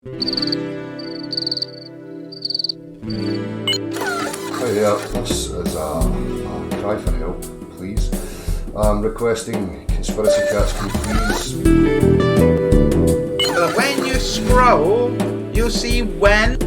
Hi there, this is a cry for help, please. I'm requesting Conspiracy Cats, can you please? When you scroll, you see when.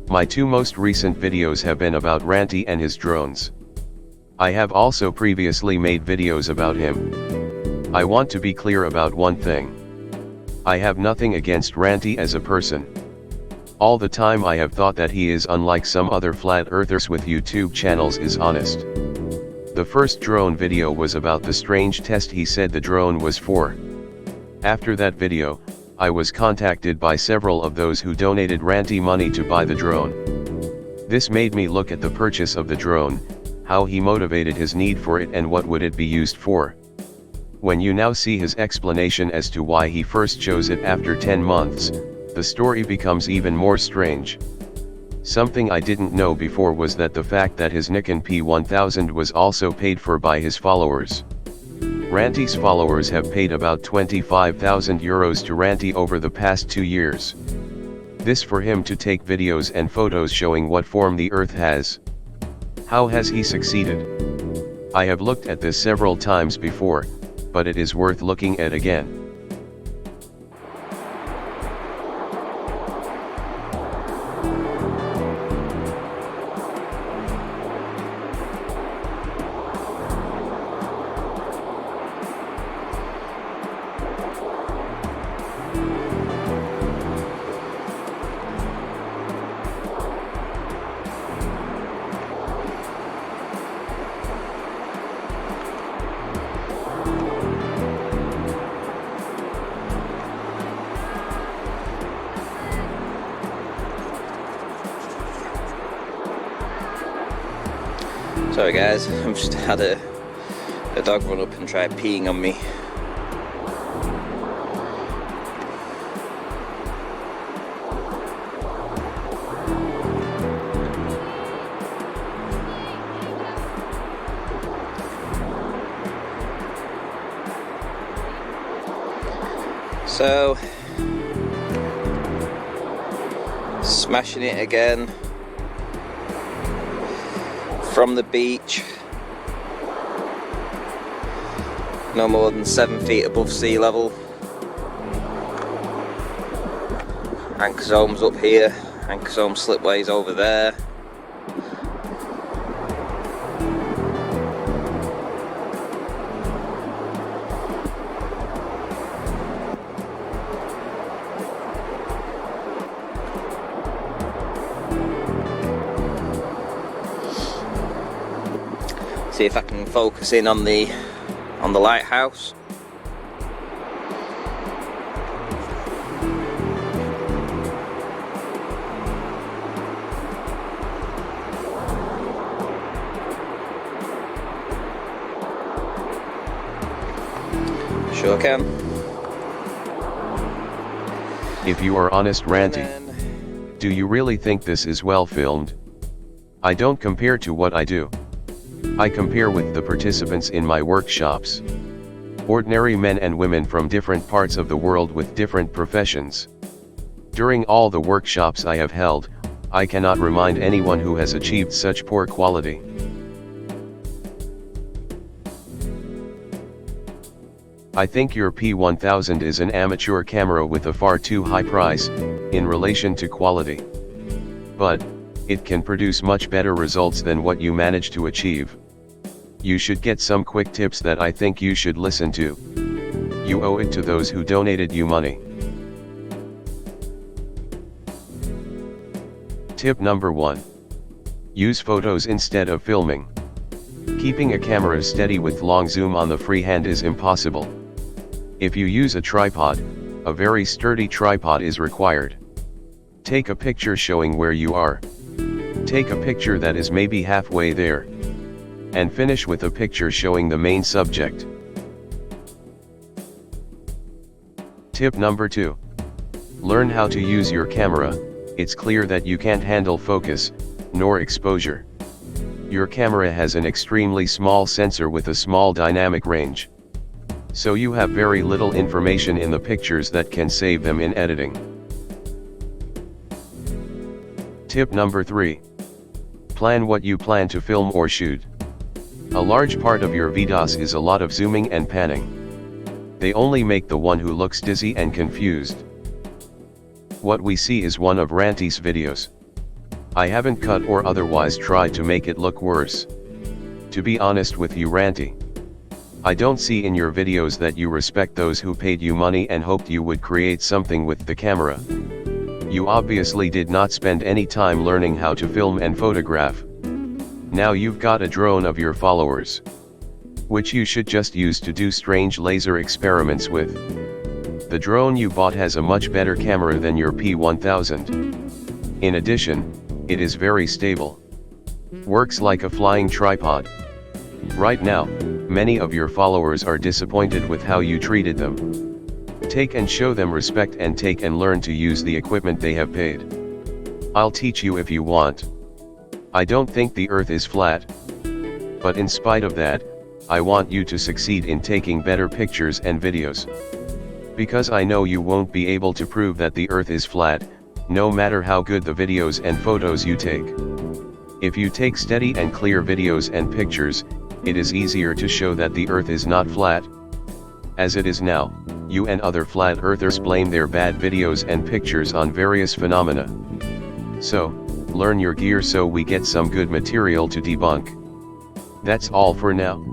My two most recent videos have been about Ranty and his drones. I have also previously made videos about him. I want to be clear about one thing. I have nothing against Ranty as a person. All the time I have thought that he is unlike some other flat earthers with YouTube channels is honest. The first drone video was about the strange test he said the drone was for. After that video, I was contacted by several of those who donated Ranty money to buy the drone. This made me look at the purchase of the drone, how he motivated his need for it and what would it be used for. When you now see his explanation as to why he first chose it after 10 months, the story becomes even more strange. Something I didn't know before was that the fact that his Nikon P1000 was also paid for by his followers. Ranty's followers have paid about 25,000 euros to Ranty over the past 2 years. This for him to take videos and photos showing what form the Earth has. How has he succeeded? I have looked at this several times before, but it is worth looking at again. Sorry guys, I've just had a dog run up and try peeing on me. So, smashing it again. From the beach, no more than 7 feet above sea level. Anchor zone's up here, anchor zone slipway's over there. See if I can focus in on the lighthouse. Sure can. If you are honest, Ranty, do you really think this is well filmed? I don't compare to what I do. I compare with the participants in my workshops. Ordinary men and women from different parts of the world with different professions. During all the workshops I have held, I cannot remind anyone who has achieved such poor quality. I think your P1000 is an amateur camera with a far too high price, in relation to quality. But, it can produce much better results than what you managed to achieve. You should get some quick tips that I think you should listen to. You owe it to those who donated you money. Tip number 1. Use photos instead of filming. Keeping a camera steady with long zoom on the free hand is impossible. If you use a tripod, a very sturdy tripod is required. Take a picture showing where you are. Take a picture that is maybe halfway there. And finish with a picture showing the main subject. Tip number 2. Learn how to use your camera. It's clear that you can't handle focus, nor exposure. Your camera has an extremely small sensor with a small dynamic range. So you have very little information in the pictures that can save them in editing. Tip number 3. Plan what you plan to film or shoot. A large part of your videos is a lot of zooming and panning. They only make the one who looks dizzy and confused. What we see is one of Ranty's videos. I haven't cut or otherwise tried to make it look worse. To be honest with you, Ranty, I don't see in your videos that you respect those who paid you money and hoped you would create something with the camera. You obviously did not spend any time learning how to film and photograph. Now you've got a drone of your followers, which you should just use to do strange laser experiments with. The drone you bought has a much better camera than your P1000. In addition, it is very stable. Works like a flying tripod. Right now, many of your followers are disappointed with how you treated them. Take and show them respect and take and learn to use the equipment they have paid. I'll teach you if you want. I don't think the earth is flat. But in spite of that, I want you to succeed in taking better pictures and videos. Because I know you won't be able to prove that the earth is flat, no matter how good the videos and photos you take. If you take steady and clear videos and pictures, it is easier to show that the earth is not flat. As it is now, you and other flat earthers blame their bad videos and pictures on various phenomena. So, learn your gear so we get some good material to debunk. That's all for now.